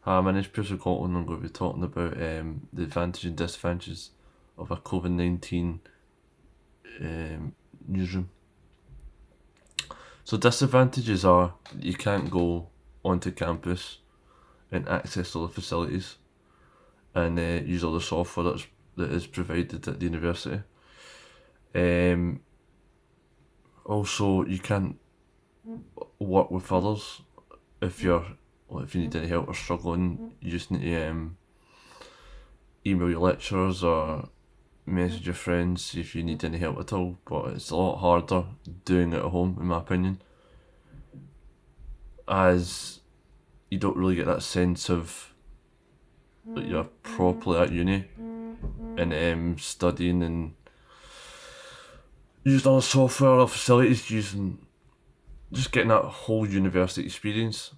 Hi, my name's Pierce O'Cotton. I'm going to be talking about the advantages and disadvantages of a COVID-19 newsroom. So disadvantages are you can't go onto campus and access all the facilities and use all the software that is provided at the university. Also, you can't work with others if if you need any help or struggling. You just need to email your lecturers or message your friends if you need any help at all, but it's a lot harder doing it at home, in my opinion, as you don't really get that sense of that you're properly at uni and studying and using all the software or facilities, just getting that whole university experience.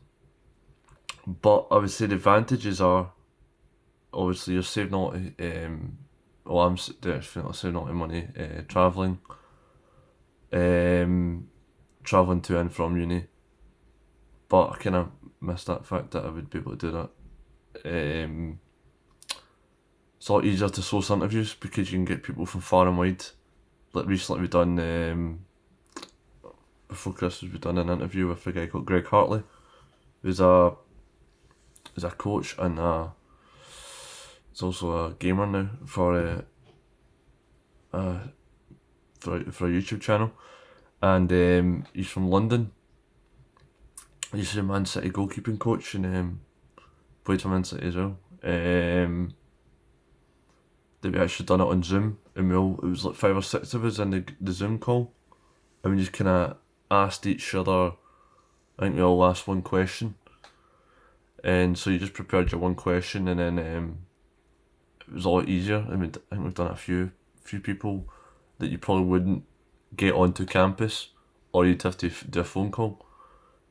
But I would say the advantages are obviously you're saving a lot of I'm definitely saving a lot of money travelling. Travelling to and from uni, but I kind of miss that fact that I would be able to do that. It's a lot easier to source interviews because you can get people from far and wide. Like recently, we done before Christmas, we done an interview with a guy called Greg Hartley, who's a coach and he's also a gamer now for a YouTube channel, and he's from London. He's a Man City goalkeeping coach and played for Man City as well. That we actually done it on Zoom, and it was like 5 or 6 of us in the Zoom call, and we just kind of asked each other. I think we all asked one question, and so you just prepared your one question, and then it was a lot easier. I think we've done it a few people that you probably wouldn't get onto campus, or you'd have to do a phone call.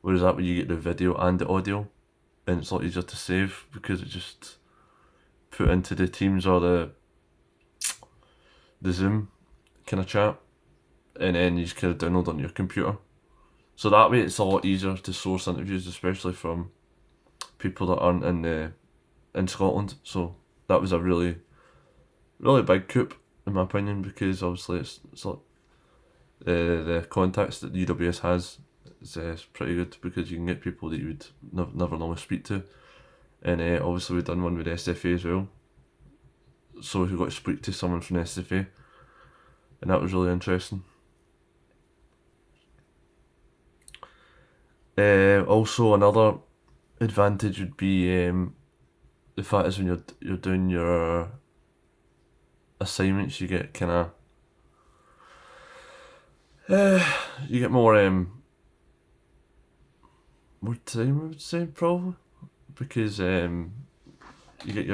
Whereas that way you get the video and the audio, and it's a lot easier to save because it just put into the Teams or the Zoom kind of chat, and then you just kind of download on your computer. So that way it's a lot easier to source interviews, especially from people that aren't in Scotland. So that was a really, really big coup in my opinion, because obviously it's like the contacts that UWS has is pretty good because you can get people that you would never normally speak to, and obviously we've done one with SFA as well, so we got to speak to someone from SFA, and that was really interesting. Also, another advantage would be the fact is when you're doing your assignments, you get kind of you get more time, I would say, probably, because you get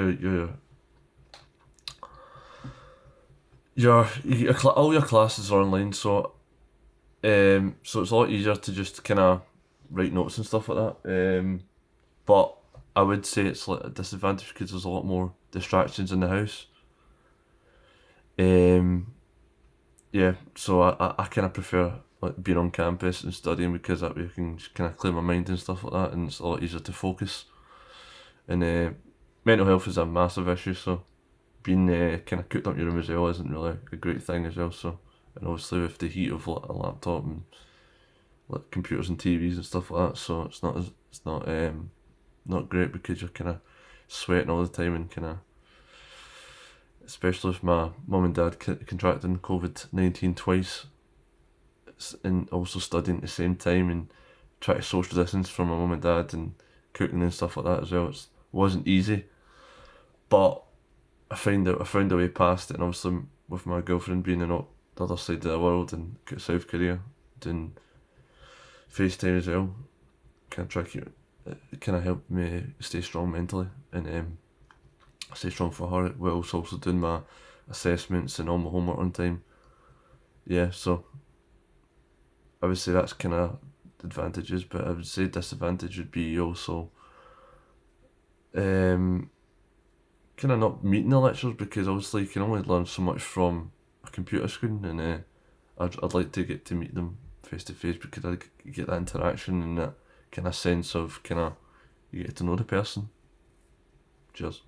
all your classes are online, so it's a lot easier to just kind of write notes and stuff like that. But I would say it's like a disadvantage because there's a lot more distractions in the house. Yeah, so I kind of prefer like being on campus and studying because that way I can just kind of clear my mind and stuff like that, and it's a lot easier to focus. And mental health is a massive issue, so being kind of cooped up in your room as well isn't really a great thing as well. So, and obviously with the heat of like a laptop and like computers and TVs and stuff like that, so it's not great because you're kind of sweating all the time and kind of, especially with my mum and dad contracting COVID-19 twice, and also studying at the same time and try to social distance from my mum and dad and cooking and stuff like that as well. It wasn't easy, but I found a way past it, and obviously with my girlfriend being on the other side of the world in South Korea, doing FaceTime as well, kind of try to it kind of helped me stay strong mentally and stay strong for her, whilst also doing my assessments and all my homework on time. Yeah, so I would say that's kind of advantages, but I would say disadvantage would be also kind of not meeting the lecturers, because obviously you can only learn so much from a computer screen, and I'd like to get to meet them face to face because I get that interaction and that kind of sense of kind of you get to know the person. Cheers.